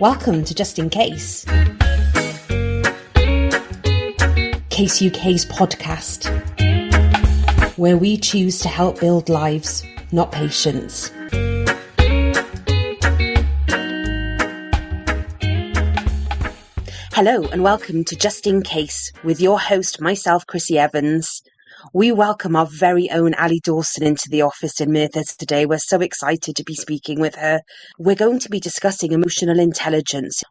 Welcome to Just In Case, Case UK's podcast, where we choose to help build lives, not patients. Hello and welcome to Just In Case with your host, myself, Chrissie Evans. We welcome our very own Ali Dawson into the office in Merthyr today. We're so excited to be speaking with her. We're going to be discussing emotional intelligence.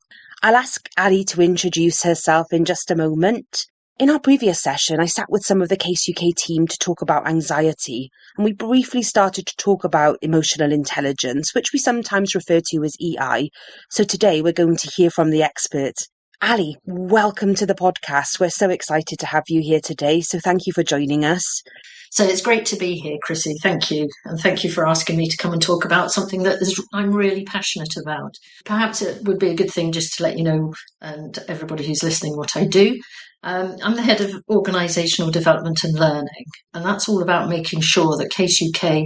I'll ask Ali to introduce herself in just a moment. In our previous session, I sat with some of the Case UK team to talk about anxiety, and we briefly started to talk about emotional intelligence, which we sometimes refer to as EI. So today we're going to hear from the expert. Ali, welcome to the podcast. We're so excited to have you here today, so thank you for joining us. So it's great to be here, Chrissie. Thank you. And thank you for asking me to come and talk about something that I'm really passionate about. Perhaps it would be a good thing just to let you know, and everybody who's listening, what I do. I'm the head of organisational development and learning, and that's all about making sure that Case UK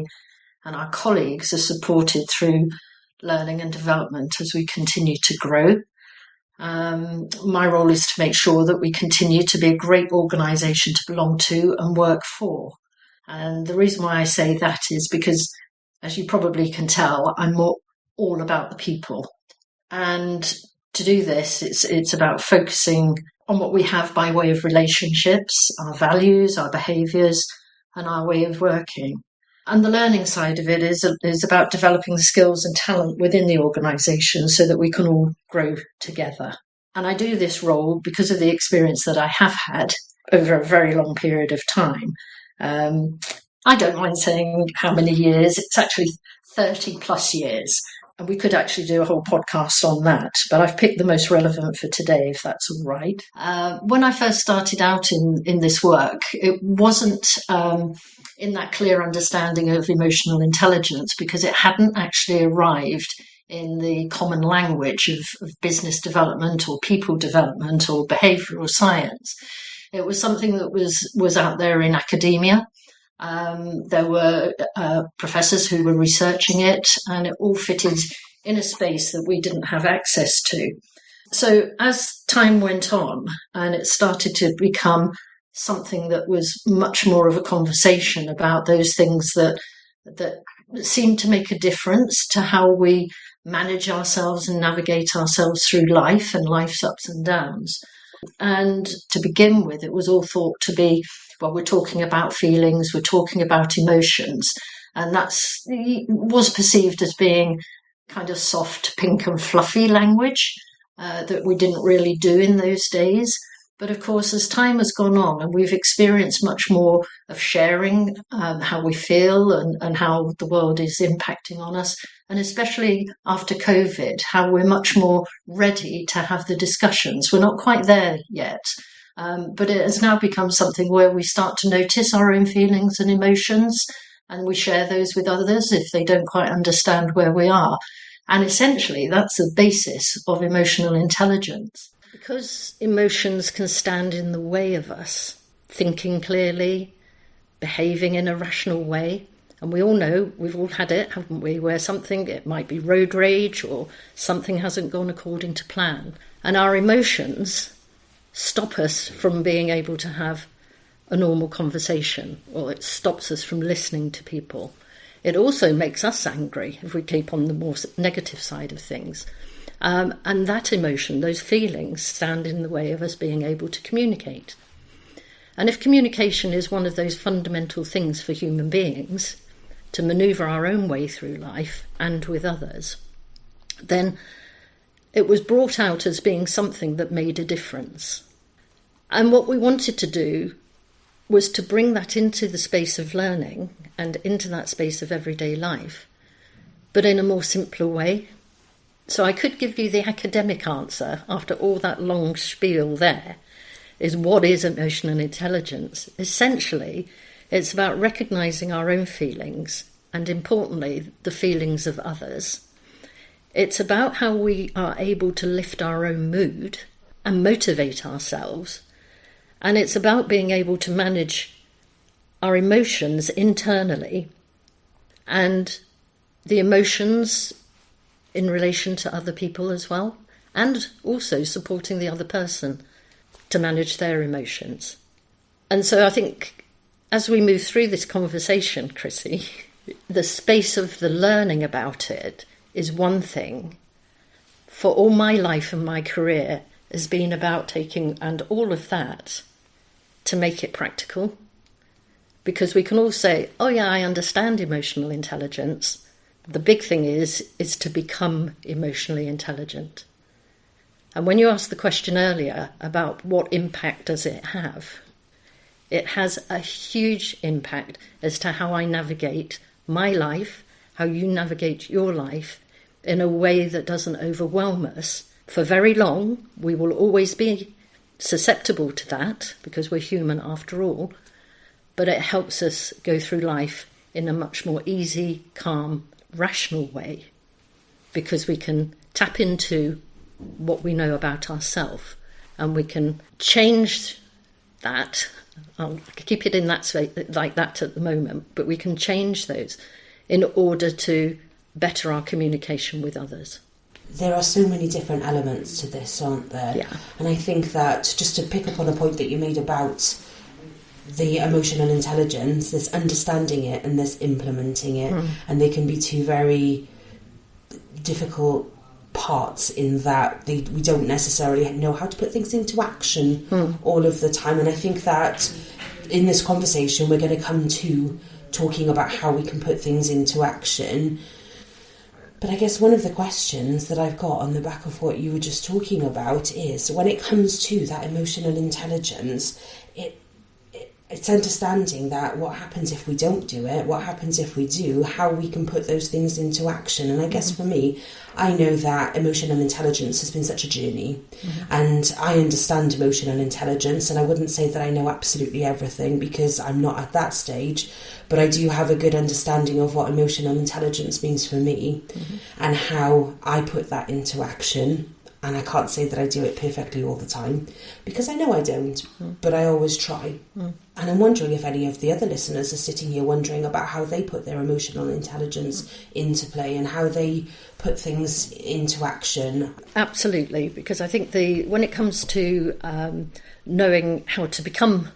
and our colleagues are supported through learning and development as we continue to grow. My role is to make sure that we continue to be a great organisation to belong to and work for. And the reason why I say that is because, as you probably can tell, I'm all about the people. And to do this, it's about focusing on what we have by way of relationships, our values, our behaviours, and our way of working. And the learning side of it is about developing the skills and talent within the organisation so that we can all grow together. And I do this role because of the experience that I have had over a very long period of time. I don't mind saying how many years. It's actually 30 plus years. And we could actually do a whole podcast on that, but I've picked the most relevant for today, if that's all right. When I first started out in this work, it wasn't in that clear understanding of emotional intelligence because it hadn't actually arrived in the common language of business development or people development or behavioural science. It was something that was out there in academia. There were professors who were researching it, and it all fitted in a space that we didn't have access to. So as time went on and it started to become something that was much more of a conversation about those things that seemed to make a difference to how we manage ourselves and navigate ourselves through life and life's ups and downs. And to begin with, it was all thought to be, well, we're talking about feelings, we're talking about emotions, and was perceived as being kind of soft, pink and fluffy language that we didn't really do in those days. But of course, as time has gone on and we've experienced much more of sharing how we feel and how the world is impacting on us, and especially after COVID, how we're much more ready to have the discussions. We're not quite there yet. But it has now become something where we start to notice our own feelings and emotions, and we share those with others if they don't quite understand where we are. And essentially, that's the basis of emotional intelligence. Because emotions can stand in the way of us thinking clearly, behaving in a rational way. And we all know, we've all had it, haven't we, where it might be road rage or something hasn't gone according to plan. And our emotions stop us from being able to have a normal conversation, or it stops us from listening to people. It also makes us angry if we keep on the more negative side of things. And that emotion, those feelings, stand in the way of us being able to communicate. And if communication is one of those fundamental things for human beings, to manoeuvre our own way through life and with others, then it was brought out as being something that made a difference. And what we wanted to do was to bring that into the space of learning and into that space of everyday life, but in a more simpler way. So I could give you the academic answer after all that long spiel there, is what is emotional intelligence? Essentially, it's about recognising our own feelings and, importantly, the feelings of others. It's about how we are able to lift our own mood and motivate ourselves. And it's about being able to manage our emotions internally and the emotions in relation to other people as well, and also supporting the other person to manage their emotions. And so I think as we move through this conversation, Chrissie, the space of the learning about it is one thing. For all my life and my career has been about taking and all of that to make it practical. Because we can all say, oh yeah, I understand emotional intelligence. The big thing is to become emotionally intelligent. And when you asked the question earlier about what impact does it has a huge impact as to how I navigate my life, how you navigate your life, in a way that doesn't overwhelm us. For very long, we will always be susceptible to that, because we're human after all, but it helps us go through life in a much more easy, calm, rational way, because we can tap into what we know about ourselves, and we can change that. I'll keep it in that state, like that at the moment, but we can change those in order to better our communication with others. There are so many different elements to this, aren't there? Yeah. And I think that, just to pick up on a point that you made about the emotional intelligence, there's understanding it and there's implementing it, and they can be two very difficult parts in that we don't necessarily know how to put things into action all of the time. And I think that in this conversation we're going to come to talking about how we can put things into action. But I guess one of the questions that I've got on the back of what you were just talking about is, when it comes to that emotional intelligence, it's understanding that what happens if we don't do it, what happens if we do, how we can put those things into action. And I guess for me, I know that emotional intelligence has been such a journey, and I understand emotional intelligence, and I wouldn't say that I know absolutely everything because I'm not at that stage, but I do have a good understanding of what emotional intelligence means for me and how I put that into action. And I can't say that I do it perfectly all the time, because I know I don't, but I always try. And I'm wondering if any of the other listeners are sitting here wondering about how they put their emotional intelligence into play and how they put things into action. Absolutely, because I think when it comes to knowing how to become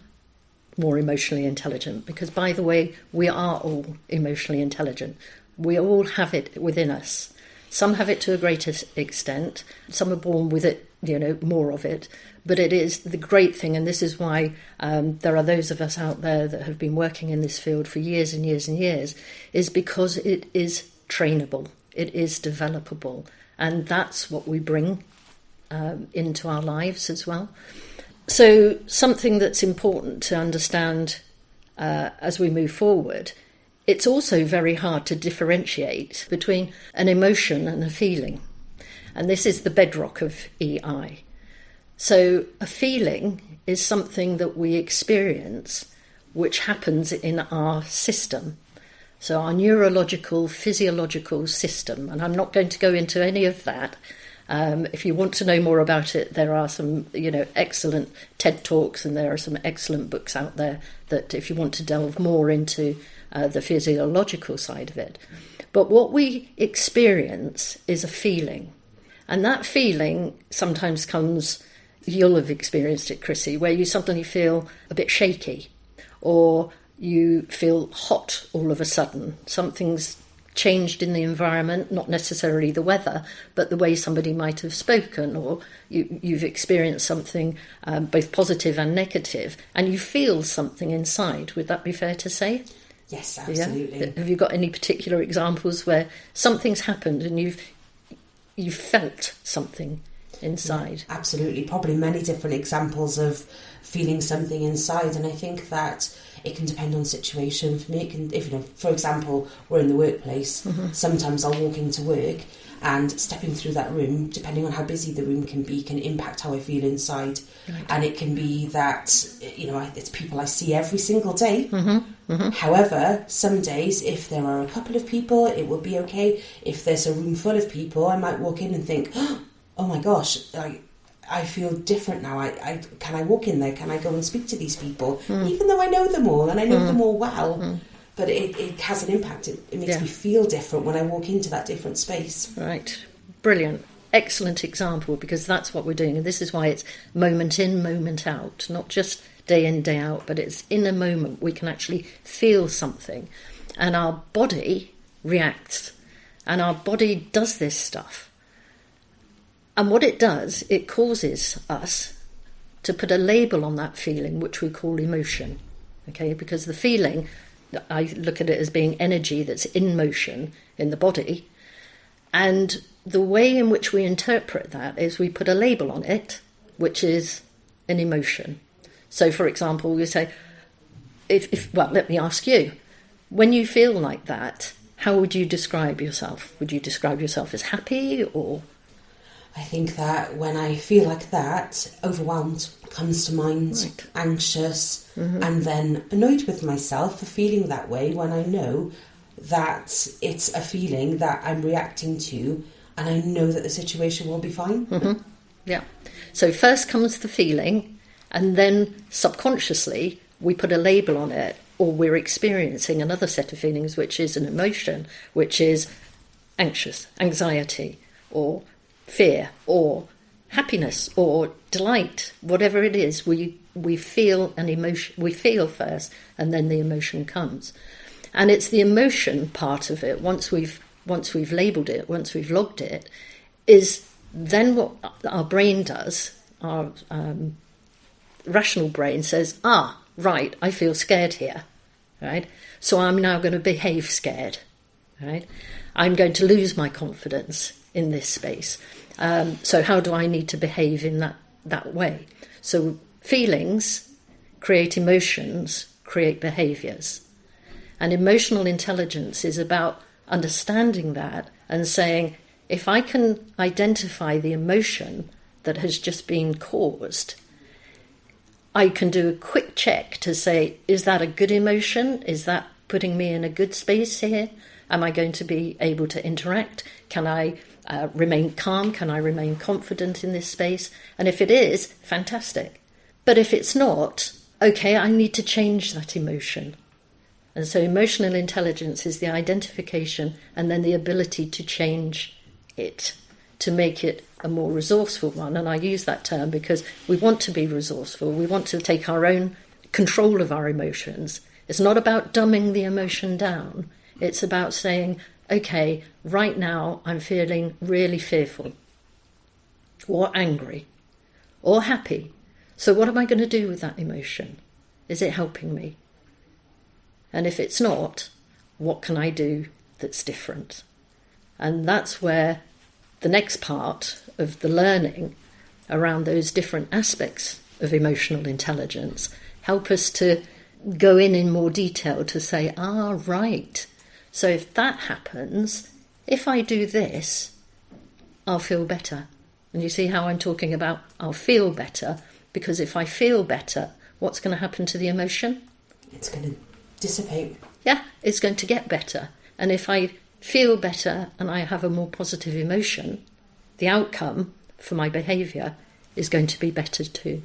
more emotionally intelligent, because, by the way, we are all emotionally intelligent. We all have it within us. Some have it to a greater extent. Some are born with it, more of it. But it is the great thing, and this is why there are those of us out there that have been working in this field for years and years and years, is because it is trainable, it is developable, and that's what we bring into our lives as well. So something that's important to understand as we move forward, it's also very hard to differentiate between an emotion and a feeling. And this is the bedrock of EI. So a feeling is something that we experience, which happens in our system. So our neurological, physiological system. And I'm not going to go into any of that. If you want to know more about it, there are some, excellent TED Talks, and there are some excellent books out there that, if you want to delve more into the physiological side of it. But what we experience is a feeling. And that feeling sometimes comes, you'll have experienced it, Chrissie, where you suddenly feel a bit shaky, or you feel hot all of a sudden. Something's changed in the environment, not necessarily the weather, but the way somebody might have spoken, or you've experienced something both positive and negative, and you feel something inside. Would that be fair to say? Yes, absolutely. Yeah? Have you got any particular examples where something's happened and you've felt something inside? Yeah, absolutely. Probably many different examples of feeling something inside, and I think that it can depend on situation. For me, it can, if for example, we're in the workplace, sometimes I'll walk into work and stepping through that room, depending on how busy the room can be, can impact how I feel inside. Right. And it can be that, it's people I see every single day. However, some days, if there are a couple of people, it will be okay. If there's a room full of people, I might walk in and think, oh my gosh, I feel different now. Can I walk in there? Can I go and speak to these people? Even though I know them all and I know them all well. But it has an impact. It makes me feel different when I walk into that different space. Right. Brilliant. excellent example, because that's what we're doing. And this is why it's moment in, moment out, not just day in, day out, but it's in a moment we can actually feel something. And our body reacts, and our body does this stuff. And what it does, it causes us to put a label on that feeling, which we call emotion. Okay, because the feeling, I look at it as being energy that's in motion in the body. And the way in which we interpret that is we put a label on it, which is an emotion. So, for example, we say, well, let me ask you, when you feel like that, how would you describe yourself? Would you describe yourself as happy or? I think that when I feel like that, overwhelmed comes to mind, right. Anxious, and then annoyed with myself for feeling that way when I know that it's a feeling that I'm reacting to and I know that the situation will be fine. Mm-hmm. Yeah. So first comes the feeling, and then subconsciously we put a label on it, or we're experiencing another set of feelings, which is an emotion, which is anxious, anxiety, or fear, or happiness, or delight, whatever it is. We feel an emotion. We feel first, and then the emotion comes. And it's the emotion part of it, once we've labelled it, once we've logged it, is then what our brain does, our rational brain says, right, I feel scared here, right? So I'm now going to behave scared, right? I'm going to lose my confidence in this space. So how do I need to behave in that way? So feelings create emotions, create behaviours. And emotional intelligence is about understanding that and saying, if I can identify the emotion that has just been caused, I can do a quick check to say, is that a good emotion? Is that putting me in a good space here? Am I going to be able to interact? Can I remain calm? Can I remain confident in this space? And if it is, fantastic. But if it's not, okay, I need to change that emotion. And so emotional intelligence is the identification and then the ability to change it, to make it a more resourceful one. And I use that term because we want to be resourceful. We want to take our own control of our emotions. It's not about dumbing the emotion down. It's about saying, okay, right now I'm feeling really fearful or angry or happy. So what am I going to do with that emotion? Is it helping me? And if it's not, what can I do that's different? And that's where the next part of the learning around those different aspects of emotional intelligence help us to go in more detail to say, right, so if that happens, if I do this, I'll feel better. And you see how I'm talking about I'll feel better, because if I feel better, what's going to happen to the emotion? It's going to dissipate. Yeah, it's going to get better. And if I feel better and I have a more positive emotion, the outcome for my behaviour is going to be better too.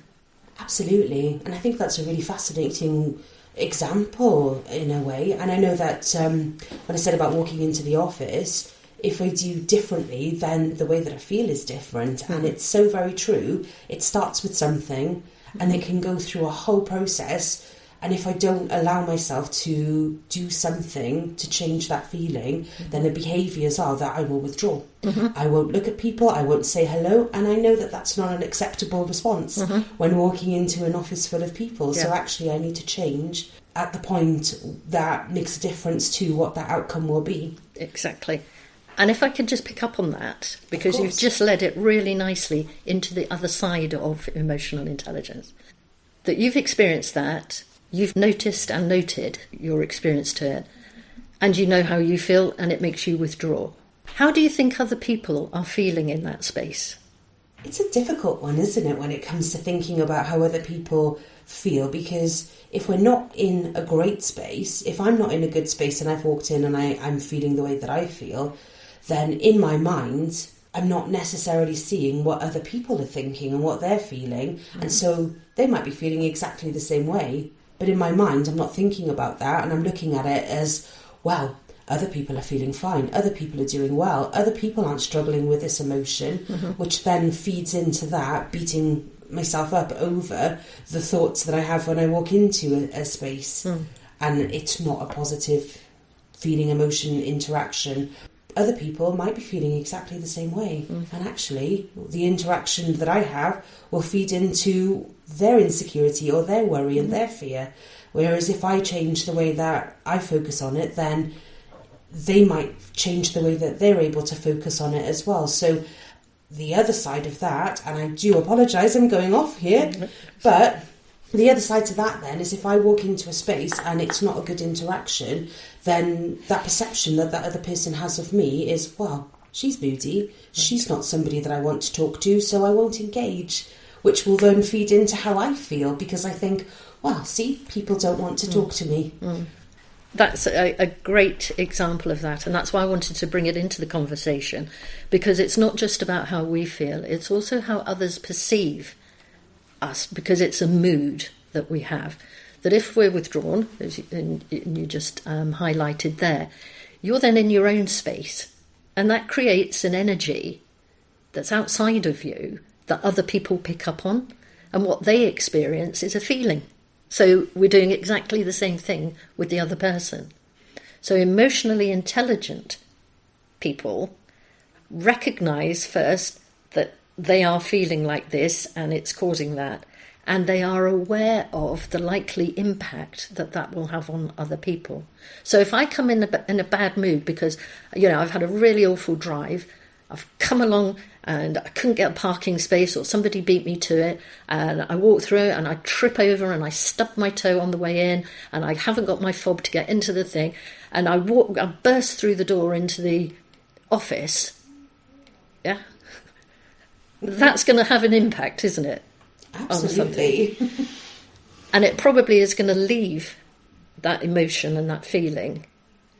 Absolutely. And I think that's a really fascinating example in a way. And I know that when I said about walking into the office, if I do differently, then the way that I feel is different. Mm-hmm. And it's so very true. It starts with something and it can go through a whole process. And if I don't allow myself to do something to change that feeling, then the behaviours are that I will withdraw. Mm-hmm. I won't look at people, I won't say hello, and I know that that's not an acceptable response when walking into an office full of people. Yeah. So actually I need to change at the point that makes a difference to what that outcome will be. Exactly. And if I could just pick up on that, because you've just led it really nicely into the other side of emotional intelligence, that you've experienced that. You've noticed and noted your experience to it, and you know how you feel, and it makes you withdraw. How do you think other people are feeling in that space? It's a difficult one, isn't it, when it comes to thinking about how other people feel, because if we're not in a great space, if I'm not in a good space and I've walked in and I'm feeling the way that I feel, then in my mind, I'm not necessarily seeing what other people are thinking and what they're feeling, and so they might be feeling exactly the same way. But in my mind, I'm not thinking about that, and I'm looking at it as, well, other people are feeling fine, other people are doing well, other people aren't struggling with this emotion, which then feeds into that, beating myself up over the thoughts that I have when I walk into a space. And it's not a positive feeling, emotion, interaction. Other people might be feeling exactly the same way. And actually, the interaction that I have will feed into their insecurity or their worry and their fear. Whereas if I change the way that I focus on it, then they might change the way that they're able to focus on it as well. So the other side of that, and I do apologise, I'm going off here, but the other side to that then is if I walk into a space and it's not a good interaction, then that perception that other person has of me is, well, she's moody, she's not somebody that I want to talk to, so I won't engage, which will then feed into how I feel, because I think, well, see, people don't want to talk to me. That's a great example of that, and that's why I wanted to bring it into the conversation, because it's not just about how we feel, it's also how others perceive us, because it's a mood that we have. That if we're withdrawn, as you just highlighted there, you're then in your own space, and that creates an energy that's outside of you that other people pick up on, and what they experience is a feeling. So we're doing exactly the same thing with the other person. So emotionally intelligent people recognise first that they are feeling like this and it's causing that, and they are aware of the likely impact that that will have on other people. So if I come in a bad mood because, I've had a really awful drive, I've come along and I couldn't get a parking space or somebody beat me to it, and I walk through it and I trip over and I stub my toe on the way in and I haven't got my fob to get into the thing, and I burst through the door into the office, that's going to have an impact, isn't it? Absolutely. On something. And it probably is going to leave that emotion and that feeling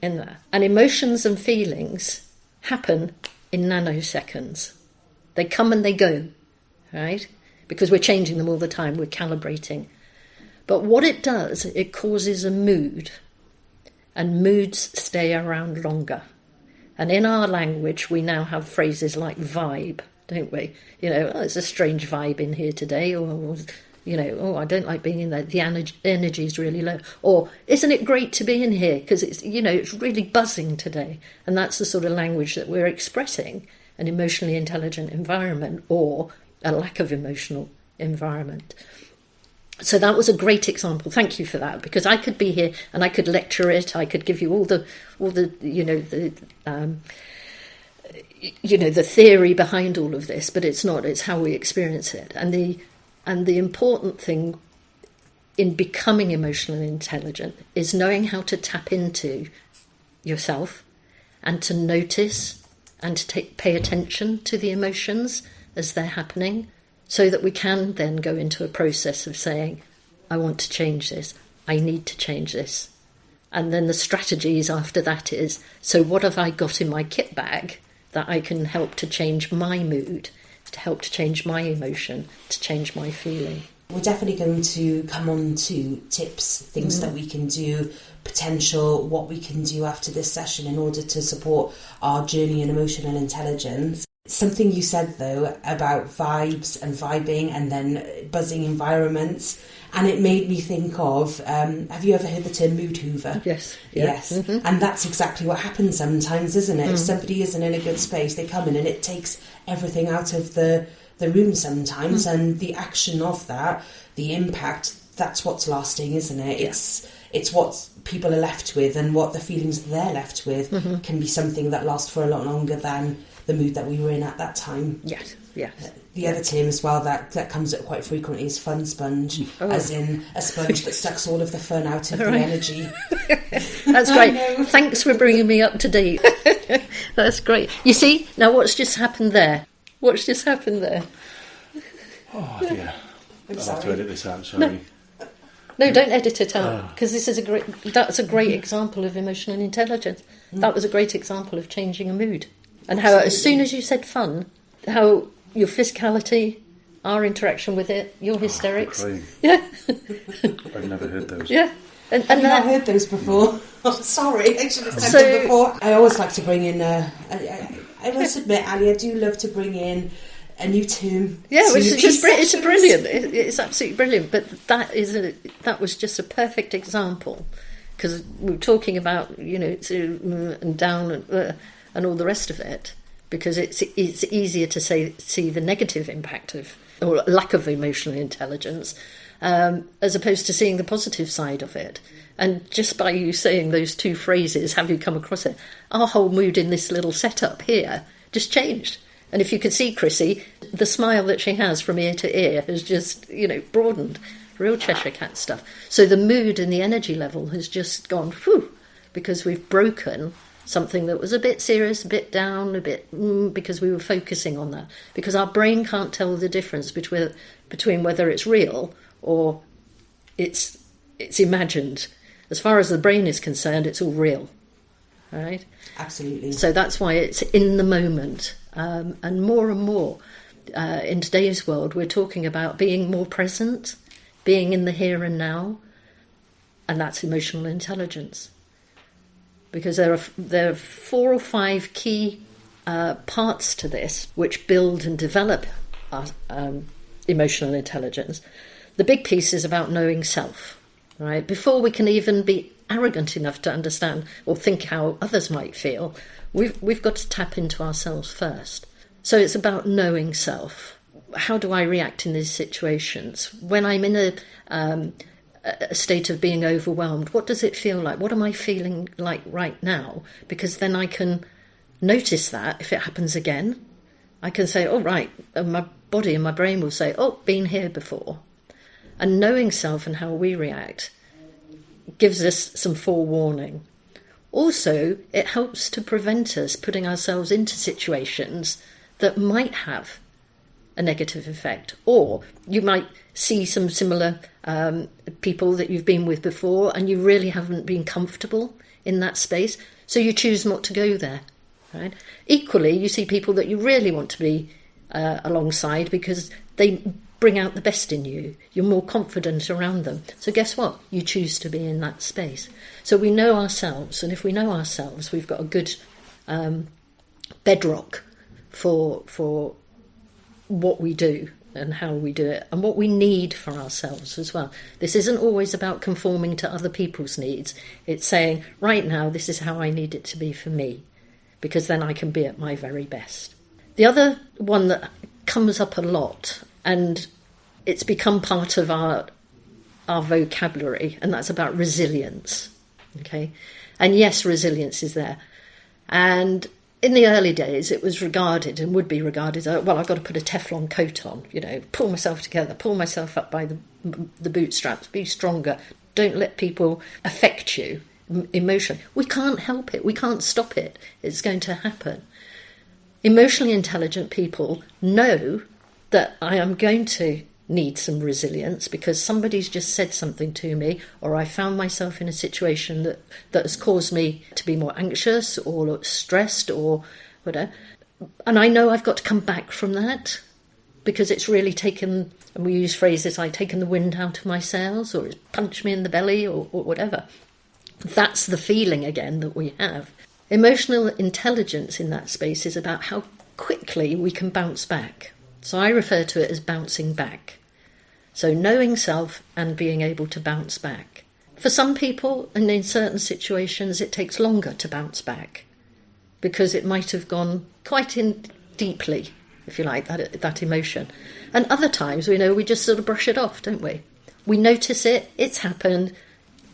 in there. And emotions and feelings happen in nanoseconds. They come and they go, right? Because we're changing them all the time, we're calibrating. But what it does, it causes a mood, and moods stay around longer. And in our language, we now have phrases like vibe, don't we? It's a strange vibe in here today, or, I don't like being in there, the energy is really low. Or, isn't it great to be in here? Because it's, it's really buzzing today. And that's the sort of language that we're expressing an emotionally intelligent environment or a lack of emotional environment. So that was a great example. Thank you for that, because I could be here and I could lecture it. I could give you all the the theory behind all of this, but it's not. It's how we experience it. And the important thing in becoming emotionally intelligent is knowing how to tap into yourself and to notice and to pay attention to the emotions as they're happening, so that we can then go into a process of saying, I want to change this, I need to change this. And then the strategies after that is, so what have I got in my kit bag that I can help to change my mood, to help to change my emotion, to change my feeling. We're definitely going to come on to tips, things that we can do, potential, what we can do after this session in order to support our journey in emotional intelligence. Something you said, though, about vibes and vibing and then buzzing environments, and it made me think of, have you ever heard the term mood hoover? Yes. Yes. Mm-hmm. And that's exactly what happens sometimes, isn't it? If somebody isn't in a good space, they come in and it takes everything out of the room sometimes, and the action of that, the impact, that's what's lasting, isn't it? Yeah. It's what people are left with, and what the feelings they're left with can be something that lasts for a lot longer than the mood that we were in at that time. Yes. The other term as well that comes up quite frequently is fun sponge, as in a sponge that sucks all of the fun out of the energy. That's great. Thanks for bringing me up to date. That's great. You see, now what's just happened there? Oh dear. I'll have to edit this out, sorry. No, don't edit it out, because that's a great example of emotional intelligence. That was a great example of changing a mood. And how, as soon as you said fun, how your physicality, our interaction with it, your hysterics. Crying. Yeah. I've never heard those. Yeah. Have you not heard those before? Oh, sorry, I should have said them before. I always like to bring in, I must admit, Ali, I do love to bring in a new term. Yeah, which is just it's brilliant. It's absolutely brilliant. But that was just a perfect example, because we were talking about, and down and all the rest of it, because it's easier to see the negative impact of or lack of emotional intelligence, as opposed to seeing the positive side of it. And just by you saying those two phrases, have you come across it? Our whole mood in this little setup here just changed. And if you could see Chrissie, the smile that she has from ear to ear has just, broadened. Real Cheshire Cat stuff. So the mood and the energy level has just gone, whew, because we've broken something that was a bit serious, a bit down, because we were focusing on that. Because our brain can't tell the difference between whether it's real or it's imagined. As far as the brain is concerned, it's all real, right? Absolutely. So that's why it's in the moment. And more in today's world, we're talking about being more present, being in the here and now, and that's emotional intelligence. Because there are 4 or 5 key parts to this which build and develop our emotional intelligence. The big piece is about knowing self. Right, before we can even be arrogant enough to understand or think how others might feel, we've got to tap into ourselves first. So it's about knowing self. How do I react in these situations? When I'm in a state of being overwhelmed, what does it feel like? What am I feeling like right now? Because then I can notice that if it happens again. I can say, oh, right, and my body and my brain will say, oh, been here before. And knowing self and how we react gives us some forewarning. Also, it helps to prevent us putting ourselves into situations that might have a negative effect. Or you might see some similar people that you've been with before and you really haven't been comfortable in that space, so you choose not to go there. Right? Equally, you see people that you really want to be alongside because they bring out the best in you. You're more confident around them. So guess what? You choose to be in that space. So we know ourselves, and if we know ourselves, we've got a good bedrock for what we do and how we do it, and what we need for ourselves as well. This isn't always about conforming to other people's needs. It's saying, right now, this is how I need it to be for me, because then I can be at my very best. The other one that comes up a lot, and it's become part of our vocabulary, and that's about resilience. Okay, and yes, resilience is there. And in the early days, it was regarded and would be regarded as, well, I've got to put a Teflon coat on, pull myself together, pull myself up by the bootstraps, be stronger. Don't let people affect you emotionally. We can't help it. We can't stop it. It's going to happen. Emotionally intelligent people know that I am going to need some resilience because somebody's just said something to me, or I found myself in a situation that has caused me to be more anxious or stressed or whatever. And I know I've got to come back from that because it's really taken, and we use phrases like taken the wind out of my sails, or it's punched me in the belly, or whatever. That's the feeling again that we have. Emotional intelligence in that space is about how quickly we can bounce back. So I refer to it as bouncing back. So knowing self and being able to bounce back. For some people, and in certain situations, it takes longer to bounce back because it might have gone quite in deeply, if you like, that emotion. And other times, we just sort of brush it off, don't we? We notice it, it's happened,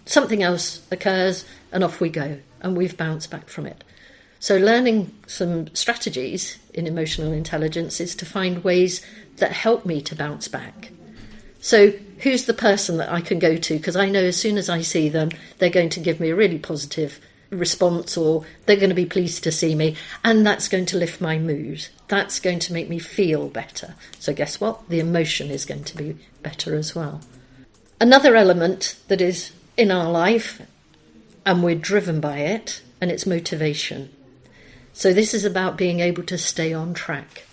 something else occurs, and off we go, and we've bounced back from it. So learning some strategies in emotional intelligence is to find ways that help me to bounce back. So who's the person that I can go to? Because I know as soon as I see them, they're going to give me a really positive response, or they're going to be pleased to see me, and that's going to lift my mood. That's going to make me feel better. So guess what? The emotion is going to be better as well. Another element that is in our life, and we're driven by it, and it's motivation. So this is about being able to stay on track.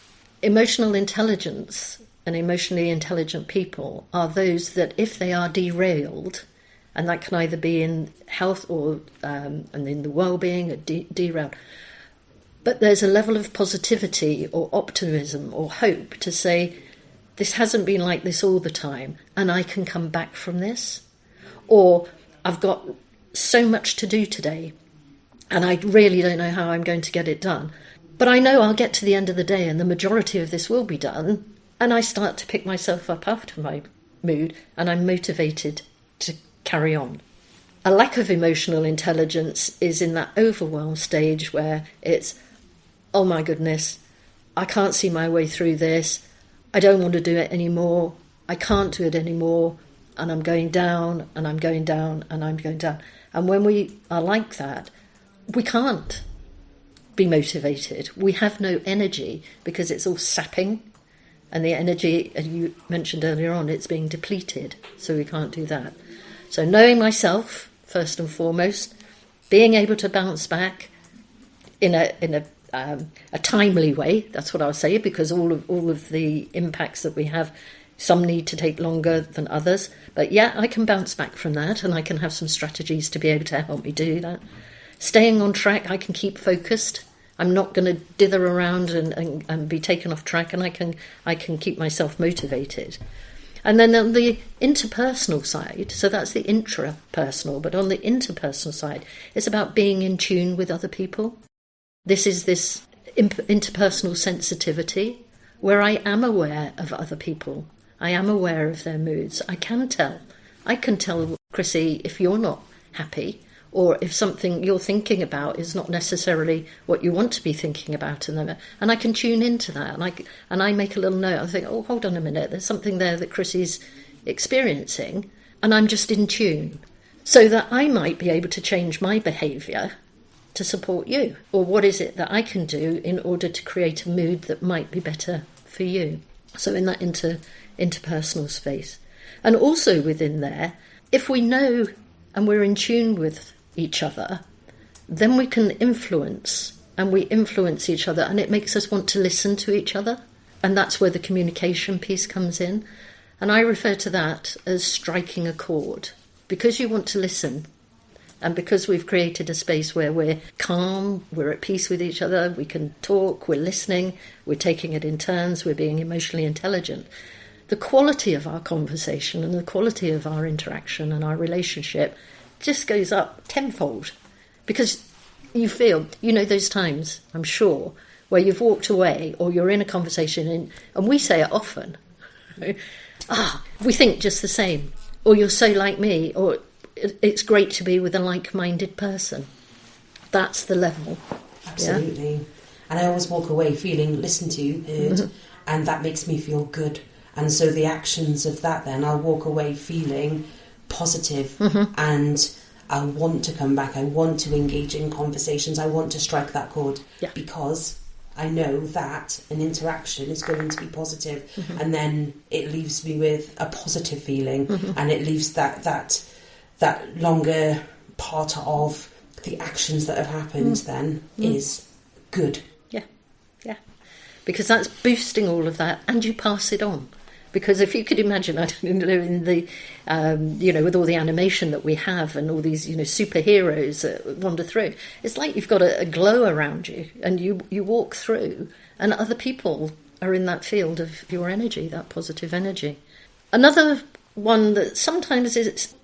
Emotional intelligence and emotionally intelligent people are those that if they are derailed And that can either be in health or and in the wellbeing, or derailed. But there's a level of positivity or optimism or hope to say, this hasn't been like this all the time, and I can come back from this. Or I've got so much to do today, and I really don't know how I'm going to get it done. But I know I'll get to the end of the day and the majority of this will be done, and I start to pick myself up after my mood, and I'm motivated to carry on. A lack of emotional intelligence is in that overwhelm stage where it's, oh my goodness, I can't see my way through this, I don't want to do it anymore, I can't do it anymore, and I'm going down, and I'm going down, and I'm going down. And when we are like that, we can't be motivated. We have no energy because it's all sapping, and the energy, as you mentioned earlier on, it's being depleted, so we can't do that. So knowing myself, first and foremost, being able to bounce back in a timely way, that's what I'll say, because all of the impacts that we have, some need to take longer than others. But yeah, I can bounce back from that, and I can have some strategies to be able to help me do that. Staying on track, I can keep focused. I'm not going to dither around and be taken off track, and I can keep myself motivated. And then on the interpersonal side, so that's the intrapersonal, but on the interpersonal side, it's about being in tune with other people. This is this interpersonal sensitivity where I am aware of other people. I am aware of their moods. I can tell, Chrissie, if you're not happy, or if something you're thinking about is not necessarily what you want to be thinking about in them. And I can tune into that, and I make a little note. I think, oh, hold on a minute, there's something there that Chrissie's experiencing, and I'm just in tune, so that I might be able to change my behaviour to support you. Or what is it that I can do in order to create a mood that might be better for you? So in that interpersonal space. And also within there, if we know and we're in tune with each other, then we can influence, and we influence each other, and it makes us want to listen to each other. And that's where the communication piece comes in. And I refer to that as striking a chord, because you want to listen. And because we've created a space where we're calm, we're at peace with each other, we can talk, we're listening, we're taking it in turns, we're being emotionally intelligent. The quality of our conversation and the quality of our interaction and our relationship just goes up tenfold, because you feel, those times, I'm sure, where you've walked away or you're in a conversation and we say it often, we think just the same, or you're so like me, or it's great to be with a like-minded person. That's the level. Absolutely. Yeah? And I always walk away feeling listened to, heard, and that makes me feel good. And so the actions of that, then I'll walk away feeling positive, and I want to come back. I want to engage in conversations. I want to strike that chord, because I know that an interaction is going to be positive, and then it leaves me with a positive feeling, and it leaves that longer part of the actions that have happened then is good. Yeah. Because that's boosting all of that, and you pass it on. Because if you could imagine, I don't know, in the, with all the animation that we have and all these, superheroes that wander through, it's like you've got a glow around you, and you walk through, and other people are in that field of your energy, that positive energy. Another one that sometimes is,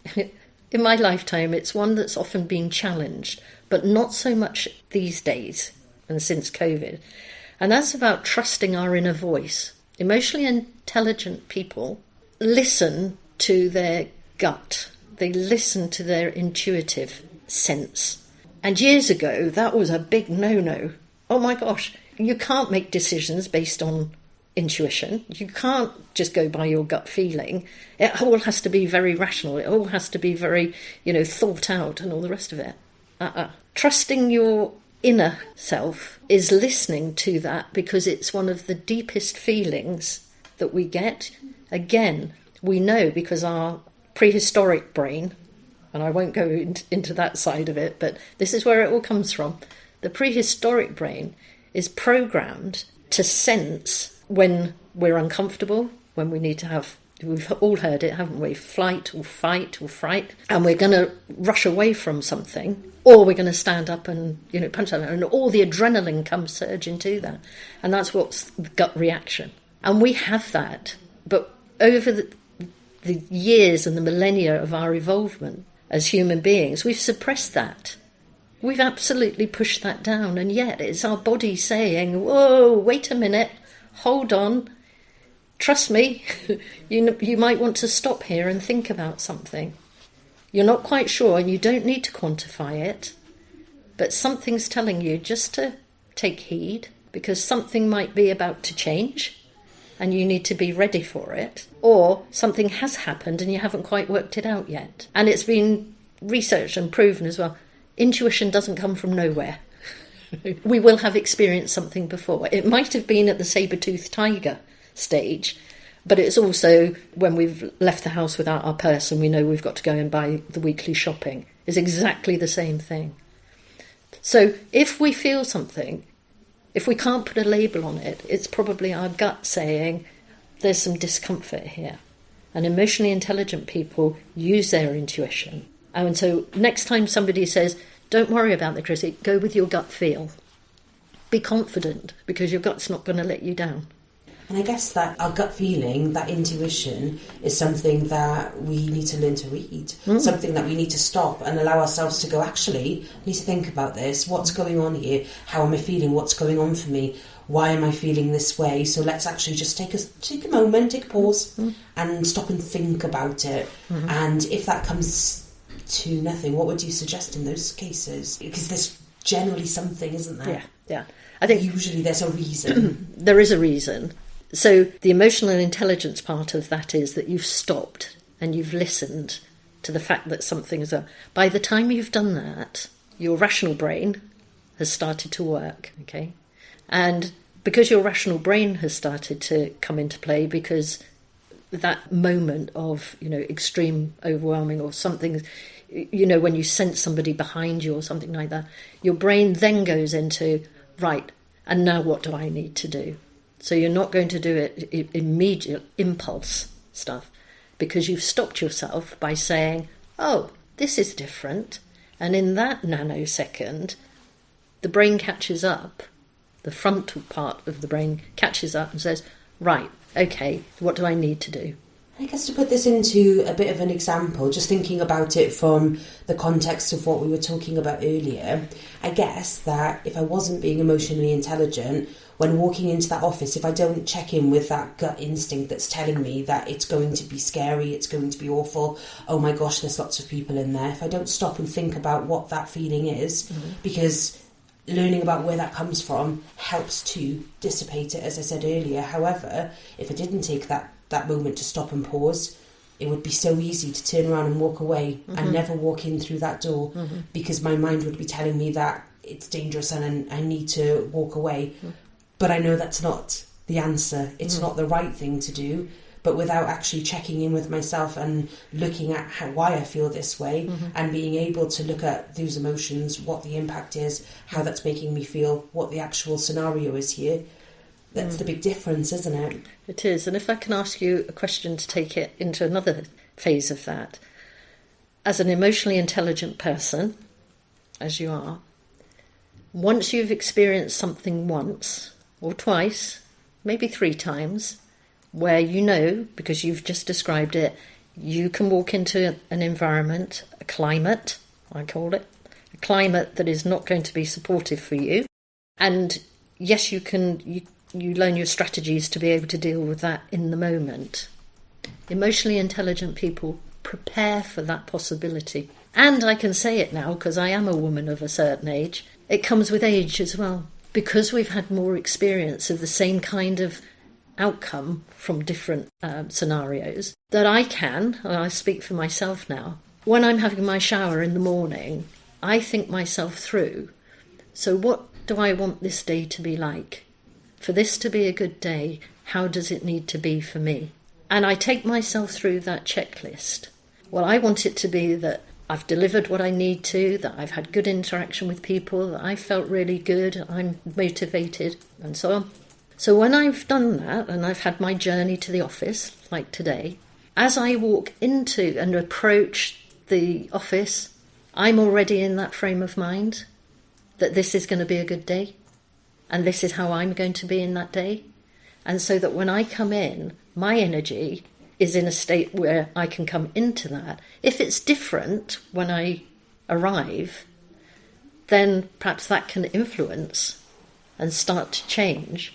in my lifetime, it's one that's often been challenged, but not so much these days and since COVID. And that's about trusting our inner voice. Emotionally intelligent people listen to their gut. They listen to their intuitive sense. And years ago, that was a big no-no. Oh my gosh, you can't make decisions based on intuition. You can't just go by your gut feeling. It all has to be very rational. It all has to be very, thought out and all the rest of it. Trusting your inner self is listening to that, because it's one of the deepest feelings that we get. Again, we know because our prehistoric brain, and I won't go into that side of it, but this is where it all comes from. The prehistoric brain is programmed to sense when we're uncomfortable, when we need to have We've all heard it, haven't we? Flight or fight or fright. And we're going to rush away from something, or we're going to stand up and, punch out. And all the adrenaline comes surging to that. And that's what's the gut reaction. And we have that. But over the years and the millennia of our evolvement as human beings, we've suppressed that. We've absolutely pushed that down. And yet it's our body saying, whoa, wait a minute, hold on. Trust me, you might want to stop here and think about something. You're not quite sure and you don't need to quantify it, but something's telling you just to take heed, because something might be about to change and you need to be ready for it, or something has happened and you haven't quite worked it out yet. And it's been researched and proven as well. Intuition doesn't come from nowhere. We will have experienced something before. It might have been at the saber-toothed tiger stage, but it's also when we've left the house without our purse and we know we've got to go and buy the weekly shopping. Is exactly the same thing. So if we feel something, if we can't put a label on it, it's probably our gut saying there's some discomfort here. And emotionally intelligent people use their intuition. And so next time somebody says, don't worry about the Chrissie, go with your gut feel. Be confident, because your gut's not going to let you down. And I guess that our gut feeling, that intuition, is something that we need to learn to read. Something that we need to stop and allow ourselves to go, actually, I need to think about this. What's going on here? How am I feeling? What's going on for me? Why am I feeling this way? So let's actually just take a moment, take a pause, and stop and think about it. And if that comes to nothing, what would you suggest in those cases? Because there's generally something, isn't there? Yeah. I think usually there's a reason. There is a reason. So the emotional intelligence part of that is that you've stopped and you've listened to the fact that something is up. By the time you've done that, your rational brain has started to work, okay? And because your rational brain has started to come into play, because that moment of, extreme overwhelming or something, when you sense somebody behind you or something like that, your brain then goes into, right, and now what do I need to do? So you're not going to do it immediate impulse stuff, because you've stopped yourself by saying, oh, this is different. And in that nanosecond, the brain catches up, the frontal part of the brain catches up and says, right, okay, what do I need to do? I guess to put this into a bit of an example, just thinking about it from the context of what we were talking about earlier, I guess that if I wasn't being emotionally intelligent, when walking into that office, if I don't check in with that gut instinct that's telling me that it's going to be scary, it's going to be awful, oh my gosh, there's lots of people in there, if I don't stop and think about what that feeling is, because learning about where that comes from helps to dissipate it, as I said earlier. However, if I didn't take that moment to stop and pause, it would be so easy to turn around and walk away and never walk in through that door, because my mind would be telling me that it's dangerous and I need to walk away. But I know that's not the answer. It's not the right thing to do. But without actually checking in with myself and looking at why I feel this way, and being able to look at those emotions, what the impact is, how that's making me feel, what the actual scenario is here, that's the big difference, isn't it? It is. And if I can ask you a question to take it into another phase of that. As an emotionally intelligent person, as you are, once you've experienced something once or twice, maybe 3 times, where because you've just described it, you can walk into an environment, a climate, I call it, a climate that is not going to be supportive for you. And yes, you learn your strategies to be able to deal with that in the moment. Emotionally intelligent people prepare for that possibility. And I can say it now because I am a woman of a certain age. It comes with age as well. Because we've had more experience of the same kind of outcome from different scenarios, that and I speak for myself now, when I'm having my shower in the morning, I think myself through. So what do I want this day to be like? For this to be a good day, how does it need to be for me? And I take myself through that checklist. Well, I want it to be that I've delivered what I need to, that I've had good interaction with people, that I felt really good, I'm motivated, and so on. So when I've done that, and I've had my journey to the office, like today, as I walk into and approach the office, I'm already in that frame of mind that this is going to be a good day and this is how I'm going to be in that day. And so that when I come in, my energy is in a state where I can come into that. If it's different when I arrive, then perhaps that can influence and start to change.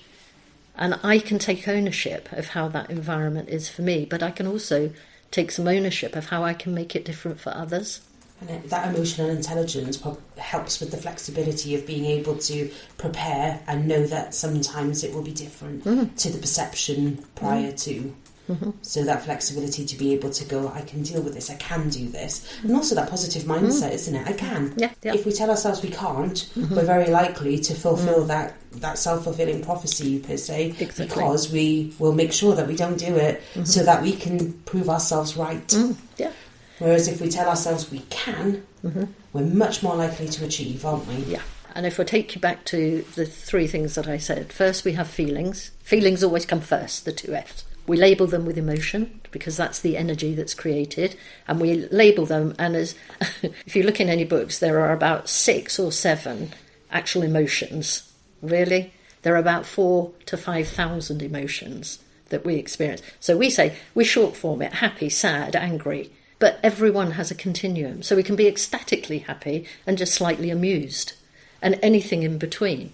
And I can take ownership of how that environment is for me, but I can also take some ownership of how I can make it different for others. And that emotional intelligence helps with the flexibility of being able to prepare and know that sometimes it will be different to the perception prior to. So that flexibility to be able to go, I can deal with this, I can do this. And also that positive mindset, isn't it? I can. Yeah. If we tell ourselves we can't, we're very likely to fulfill that self-fulfilling prophecy, per se, because we will make sure that we don't do it so that we can prove ourselves right. Yeah. Whereas if we tell ourselves we can, we're much more likely to achieve, aren't we? Yeah. And if I take you back to the three things that I said, first we have feelings. Feelings always come first, the two F's. We label them with emotion because that's the energy that's created, and we label them, and as if you look in any books, there are about 6 or 7 actual emotions. Really? There are about 4,000 to 5,000 emotions that we experience. So we say, we short form it, happy, sad, angry, but everyone has a continuum. So we can be ecstatically happy and just slightly amused, and anything in between.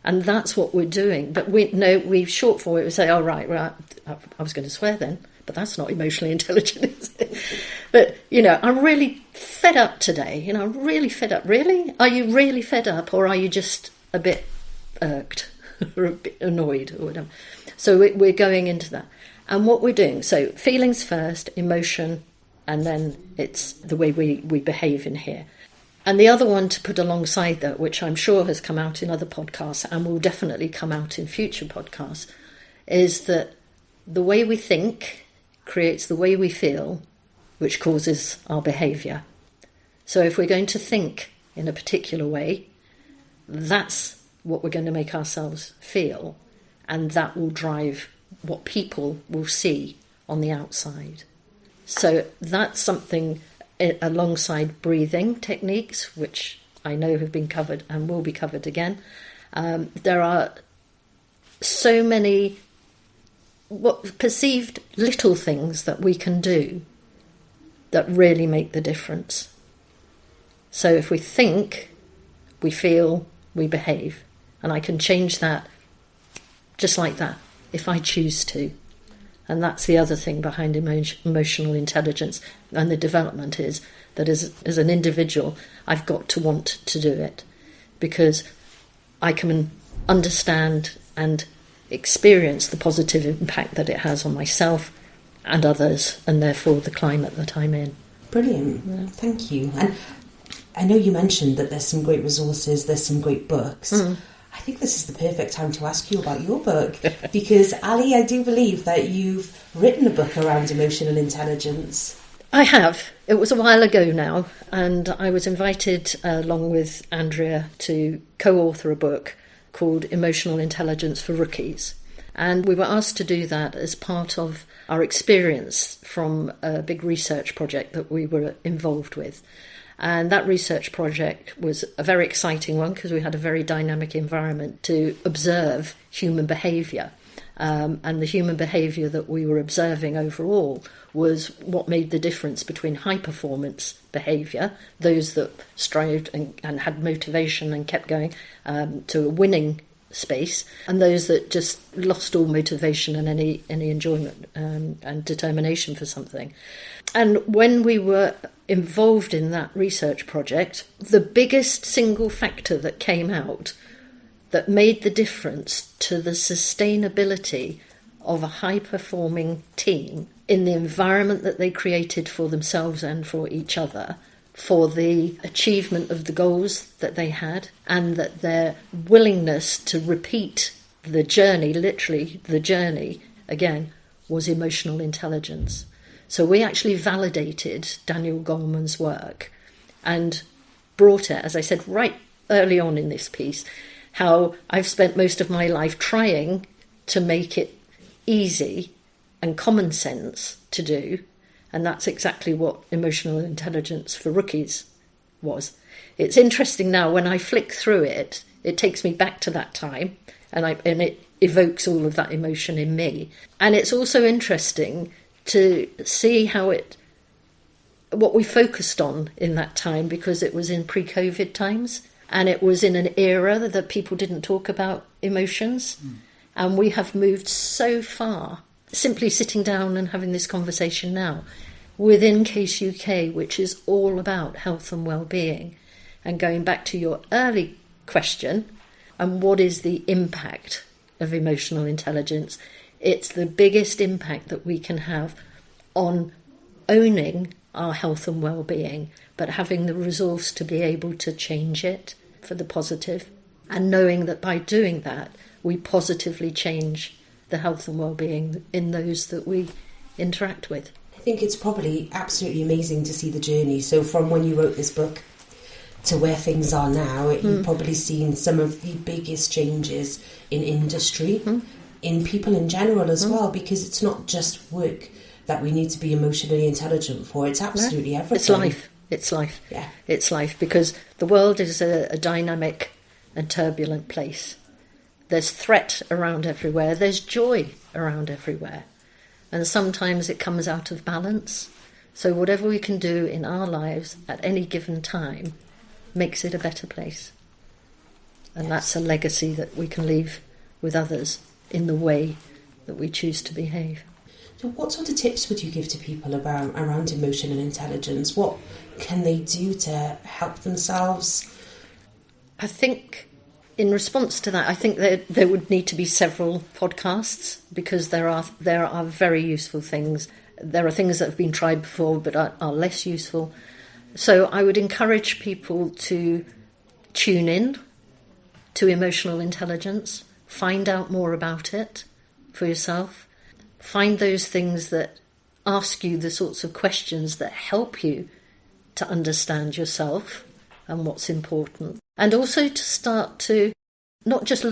And that's what we're doing. But we short for it. We say, oh, right, I was going to swear then, but that's not emotionally intelligent, is it? But, I'm really fed up today. I'm really fed up. Really? Are you really fed up, or are you just a bit irked or a bit annoyed or whatever? So we're going into that. And what we're doing, so feelings first, emotion, and then it's the way we behave in here. And the other one to put alongside that, which I'm sure has come out in other podcasts and will definitely come out in future podcasts, is that the way we think creates the way we feel, which causes our behaviour. So if we're going to think in a particular way, that's what we're going to make ourselves feel, and that will drive what people will see on the outside. So that's something alongside breathing techniques, which I know have been covered and will be covered again. There are so many perceived little things that we can do that really make the difference. So if we think, we feel, we behave, and I can change that just like that if I choose to. And that's the other thing behind emotional intelligence and the development is that as an individual, I've got to want to do it because I can understand and experience the positive impact that it has on myself and others, and therefore the climate that I'm in. Brilliant. Yeah. Thank you. And I know you mentioned that there's some great resources, there's some great books. I think this is the perfect time to ask you about your book because, Ali, I do believe that you've written a book around emotional intelligence. I have. It was a while ago now, and I was invited along with Andrea to co-author a book called Emotional Intelligence for Rookies. And we were asked to do that as part of our experience from a big research project that we were involved with. And that research project was a very exciting one because we had a very dynamic environment to observe human behaviour. And the human behaviour that we were observing overall was what made the difference between high-performance behaviour, those that strived and had motivation and kept going to a winning space, and those that just lost all motivation and any enjoyment and determination for something. And when we were involved in that research project, the biggest single factor that came out that made the difference to the sustainability of a high-performing team in the environment that they created for themselves and for each other, for the achievement of the goals that they had, and that their willingness to repeat the journey, literally the journey, again, was emotional intelligence. So we actually validated Daniel Goleman's work and brought it, as I said right early on in this piece, how I've spent most of my life trying to make it easy and common sense to do. And that's exactly what emotional intelligence for rookies was. It's interesting now when I flick through it, it takes me back to that time, and it evokes all of that emotion in me. And it's also interesting to see how what we focused on in that time, because it was in pre-COVID times, and it was in an era that people didn't talk about emotions. And we have moved so far, simply sitting down and having this conversation now, within Case UK, which is all about health and well-being. And going back to your early question, and what is the impact of emotional intelligence? It's the biggest impact that we can have on owning our health and well-being, but having the resource to be able to change it for the positive, and knowing that by doing that, we positively change the health and well-being in those that we interact with. I think it's probably absolutely amazing to see the journey. So from when you wrote this book to where things are now, you've probably seen some of the biggest changes in industry, in people in general as well, because it's not just work that we need to be emotionally intelligent for. It's absolutely everything. It's life. It's life. Yeah. It's life, because the world is a dynamic and turbulent place. There's threat around everywhere. There's joy around everywhere. And sometimes it comes out of balance. So whatever we can do in our lives at any given time makes it a better place. And that's a legacy that we can leave with others in the way that we choose to behave. So what sort of tips would you give to people around emotional intelligence? What can they do to help themselves? I think in response to that, I think there would need to be several podcasts, because there are very useful things. There are things that have been tried before but are less useful. So I would encourage people to tune in to emotional intelligence, find out more about it for yourself, find those things that ask you the sorts of questions that help you to understand yourself and what's important. And also to start to not just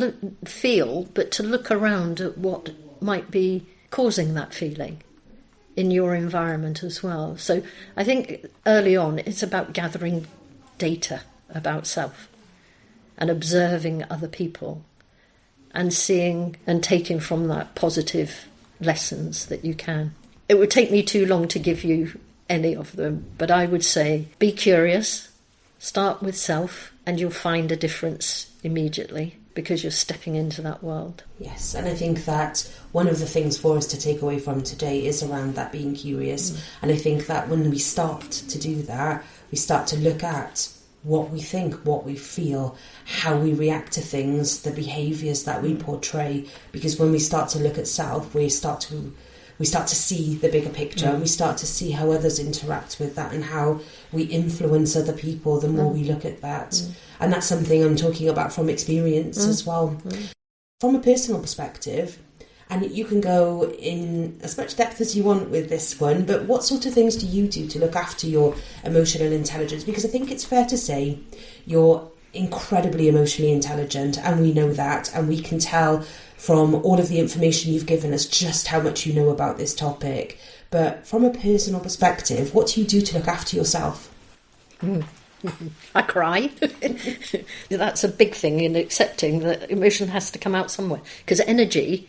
feel, but to look around at what might be causing that feeling in your environment as well. So I think early on it's about gathering data about self and observing other people and seeing and taking from that positive lessons that you can. It would take me too long to give you any of them, but I would say be curious, start with self, and you'll find a difference immediately, because you're stepping into that world. Yes, and I think that one of the things for us to take away from today is around that being curious. And I think that when we start to do that, we start to look at what we think, what we feel, how we react to things, the behaviours that we portray. Because when we start to look at self, we start to see the bigger picture, and we start to see how others interact with that and how we influence other people the more we look at that. And that's something I'm talking about from experience as well. From a personal perspective, and you can go in as much depth as you want with this one, but what sort of things do you do to look after your emotional intelligence? Because I think it's fair to say you're incredibly emotionally intelligent, and we know that, and we can tell from all of the information you've given us just how much you know about this topic. But from a personal perspective, what do you do to look after yourself? I cry. That's a big thing in accepting that emotion has to come out somewhere, because energy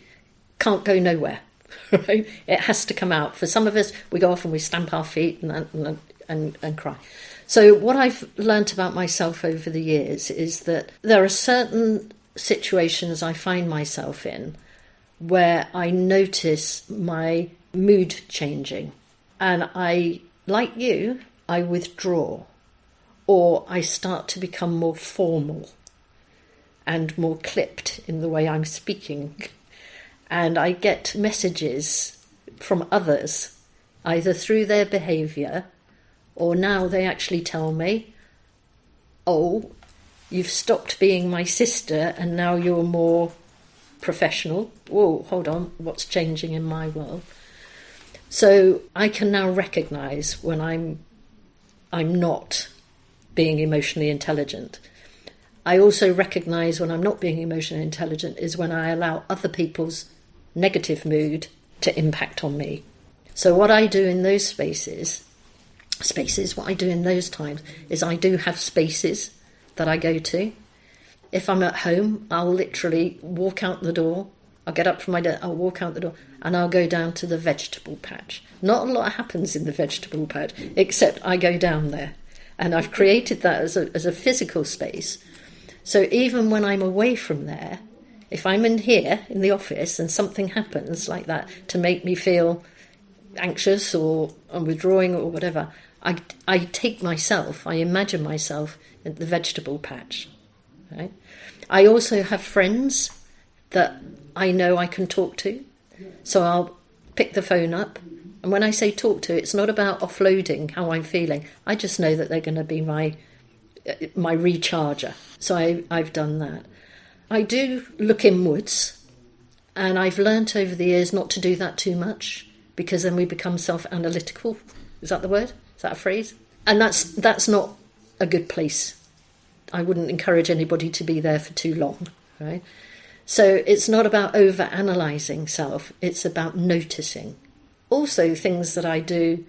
can't go nowhere. Right? It has to come out. For some of us, we go off and we stamp our feet and cry. So what I've learnt about myself over the years is that there are certain situations I find myself in where I notice my mood changing, and I, like you, I withdraw, or I start to become more formal and more clipped in the way I'm speaking, and I get messages from others either through their behaviour, or now they actually tell me, oh, you've stopped being my sister and now you're more professional. Whoa, hold on, what's changing in my world? So I can now recognise when I'm not being emotionally intelligent. I also recognise when I'm not being emotionally intelligent is when I allow other people's negative mood to impact on me. So what I do in those what I do in those times is I do have spaces that I go to. If I'm at home, I'll literally walk out the door. I'll get up from my desk, I'll walk out the door, and I'll go down to the vegetable patch. Not a lot happens in the vegetable patch, except I go down there. And I've created that as a physical space. So even when I'm away from there, if I'm in here, in the office, and something happens like that to make me feel anxious or I'm withdrawing or whatever, I imagine myself at the vegetable patch. Right? I also have friends that I know I can talk to. So I'll pick the phone up. And when I say talk to, it's not about offloading how I'm feeling. I just know that they're going to be my recharger. So I've done that. I do look inwards. And I've learnt over the years not to do that too much, because then we become self-analytical. Is that the word? Is that a phrase? And that's not a good place. I wouldn't encourage anybody to be there for too long, right? So it's not about over-analysing self, it's about noticing. Also, things that I do,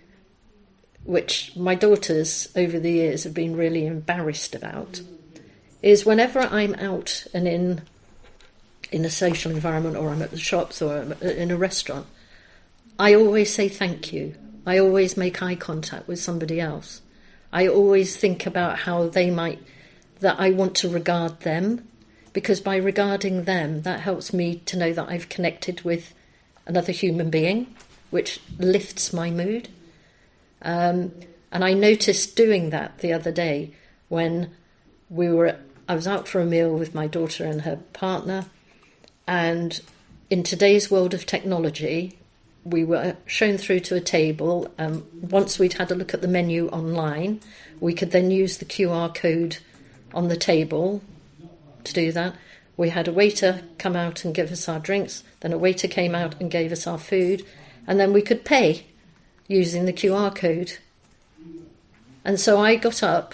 which my daughters over the years have been really embarrassed about, is whenever I'm out and in a social environment, or I'm at the shops, or I'm in a restaurant, I always say thank you. I always make eye contact with somebody else. I always think about how that I want to regard them, because by regarding them, that helps me to know that I've connected with another human being, which lifts my mood. And I noticed doing that the other day when I was out for a meal with my daughter and her partner, and in today's world of technology, we were shown through to a table. Once we'd had a look at the menu online, we could then use the QR code on the table to do that. We had a waiter come out and give us our drinks, then a waiter came out and gave us our food, and then we could pay using the QR code. And so I got up,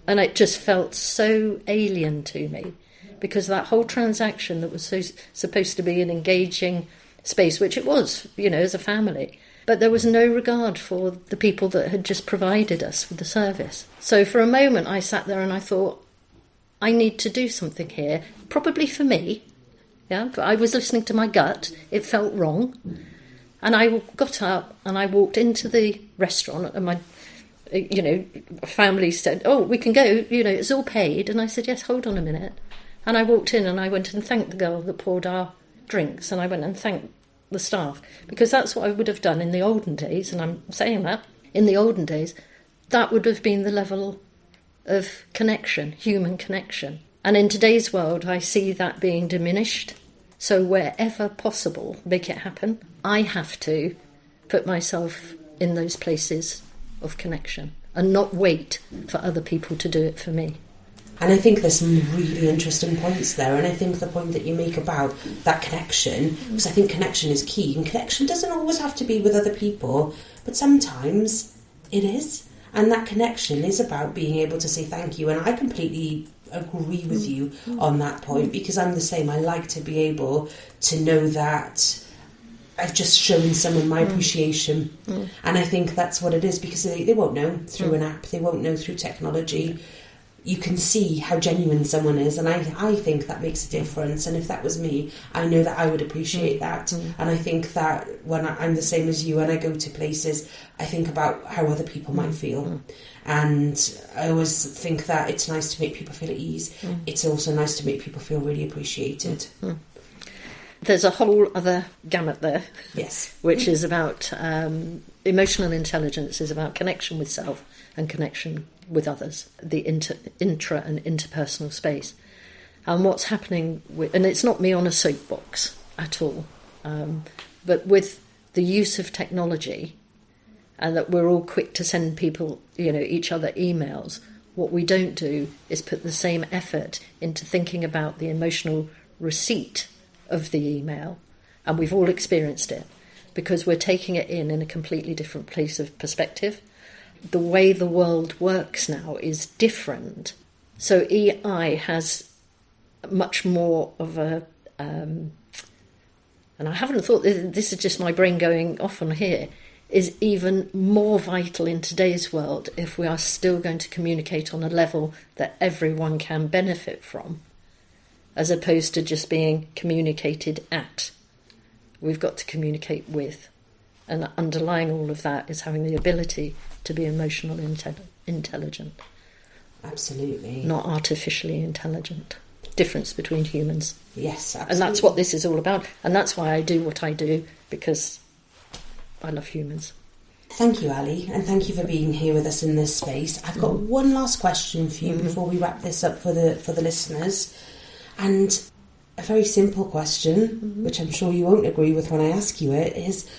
and it just felt so alien to me, because that whole transaction that was supposed to be an engaging space, which it was, as a family, but there was no regard for the people that had just provided us with the service. So for a moment I sat there and I thought, I need to do something here, probably for me. Yeah, but I was listening to my gut. It felt wrong. And I got up and I walked into the restaurant, and my family said, oh, we can go, it's all paid. And I said, yes, hold on a minute. And I walked in and I went and thanked the girl that poured our drinks, and I went and thanked the staff, because that's what I would have done in the olden days. And I'm saying that in the olden days, that would have been the level of connection, human connection. And in today's world, I see that being diminished. So wherever possible, make it happen. I have to put myself in those places of connection and not wait for other people to do it for me. And I think there's some really interesting points there. And I think the point that you make about that connection, because I think connection is key. And connection doesn't always have to be with other people, but sometimes it is. And that connection is about being able to say thank you. And I completely agree with you on that point, because I'm the same. I like to be able to know that I've just shown someone my appreciation. And I think that's what it is, because they won't know through an app. They won't know through technology. You can see how genuine someone is, and I think that makes a difference. And if that was me, I know that I would appreciate that. And I think that when I'm the same as you, and I go to places, I think about how other people might feel. And I always think that it's nice to make people feel at ease. It's also nice to make people feel really appreciated. There's a whole other gamut there. Yes. Which is about emotional intelligence, is about connection with self and connection with others, the intra and interpersonal space. And what's happening and it's not me on a soapbox at all, but with the use of technology, and that we're all quick to send people, each other emails, what we don't do is put the same effort into thinking about the emotional receipt of the email. And we've all experienced it, because we're taking it in a completely different place of perspective. The way the world works now is different. So EI has much more of a and I haven't thought this is just my brain going off on here, is even more vital in today's world if we are still going to communicate on a level that everyone can benefit from, as opposed to just being communicated at. We've got to communicate with. And underlying all of that is having the ability to be emotional intelligent. Absolutely. Not artificially intelligent. Difference between humans. Yes, absolutely. And that's what this is all about. And that's why I do what I do, because I love humans. Thank you, Ali, and thank you for being here with us in this space. I've got one last question for you before we wrap this up for the listeners. And a very simple question, which I'm sure you won't agree with when I ask you it, is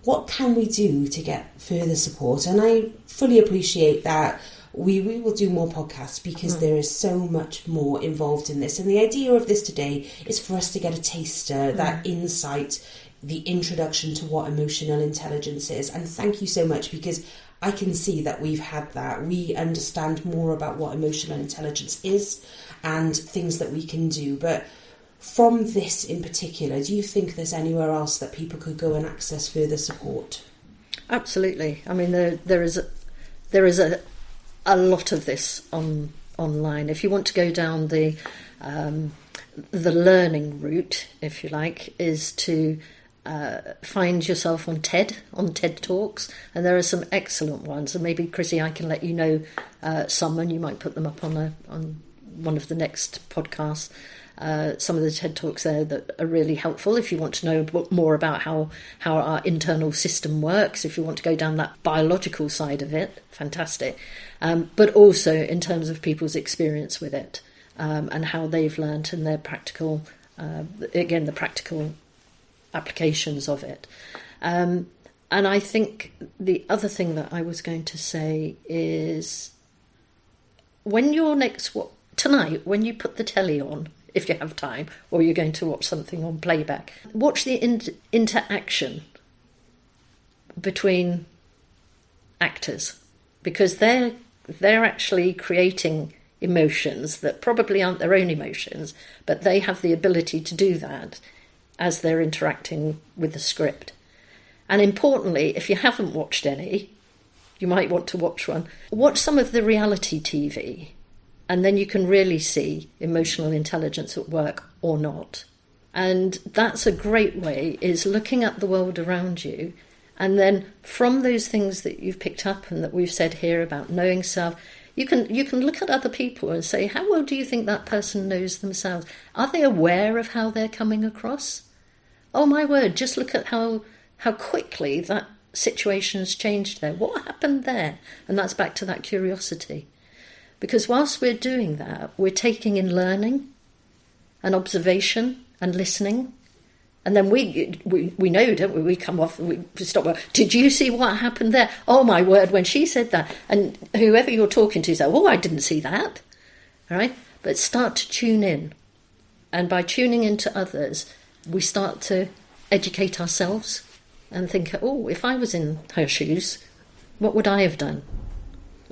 what can we do to get further support? And I fully appreciate that we will do more podcasts because there is so much more involved in this. And the idea of this today is for us to get a taster, that insight, the introduction to what emotional intelligence is. And thank you so much, because I can see that we've had that. We understand more about what emotional intelligence is and things that we can do. But from this in particular, do you think there's anywhere else that people could go and access further support? Absolutely. I mean, there is a lot of this online. If you want to go down the learning route, if you like, is to find yourself on TED Talks, and there are some excellent ones. And maybe, Chrissie, I can let you know some, and you might put them up on one of the next podcasts. Some of the TED Talks there that are really helpful if you want to know more about how our internal system works, if you want to go down that biological side of it, fantastic. But also in terms of people's experience with it, and how they've learnt and their practical, the practical applications of it. And I think the other thing that I was going to say is when you're tonight, when you put the telly on, if you have time, or you're going to watch something on playback, watch the interaction between actors, because they're actually creating emotions that probably aren't their own emotions, but they have the ability to do that as they're interacting with the script. And importantly, if you haven't watched any, you might want to watch one. Watch some of the reality TV, and then you can really see emotional intelligence at work or not. And that's a great way, is looking at the world around you, and then from those things that you've picked up and that we've said here about knowing self, you can look at other people and say, how well do you think that person knows themselves? Are they aware of how they're coming across? Oh my word, just look at how quickly that situation's changed there. What happened there? And that's back to that curiosity. Because whilst we're doing that, we're taking in learning and observation and listening. And then we know, don't we? We come off, we stop. Did you see what happened there? Oh my word, when she said that. And whoever you're talking to say, oh, I didn't see that. All right? But start to tune in. And by tuning into others, we start to educate ourselves and think, oh, if I was in her shoes, what would I have done?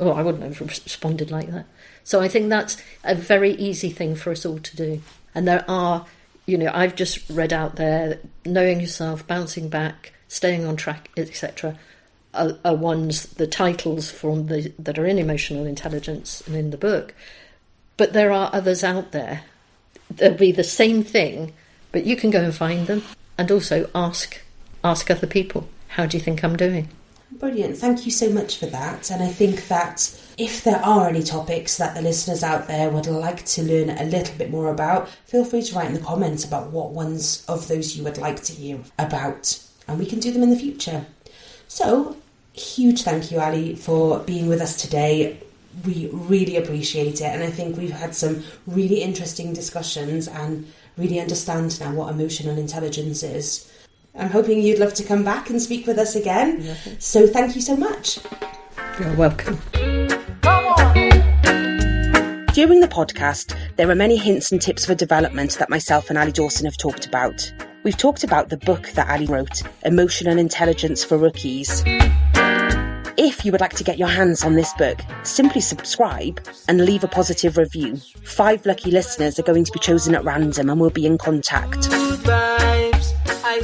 Oh, I wouldn't have responded like that. So I think that's a very easy thing for us all to do. And there are, I've just read out there, knowing yourself, bouncing back, staying on track, etc., are ones, the titles that are in emotional intelligence and in the book. But there are others out there. They'll be the same thing, but you can go and find them, and also ask other people, how do you think I'm doing? Brilliant. Thank you so much for that. And I think that if there are any topics that the listeners out there would like to learn a little bit more about, feel free to write in the comments about what ones of those you would like to hear about, and we can do them in the future. So, huge thank you, Ali, for being with us today. We really appreciate it, and I think we've had some really interesting discussions and really understand now what emotional intelligence is. I'm hoping you'd love to come back and speak with us again. Yeah. So thank you so much. You're welcome. During the podcast, there are many hints and tips for development that myself and Ali Dawson have talked about. We've talked about the book that Ali wrote, Emotional Intelligence for Rookies. If you would like to get your hands on this book, simply subscribe and leave a positive review. 5 lucky listeners are going to be chosen at random and will be in contact. Good vibes, I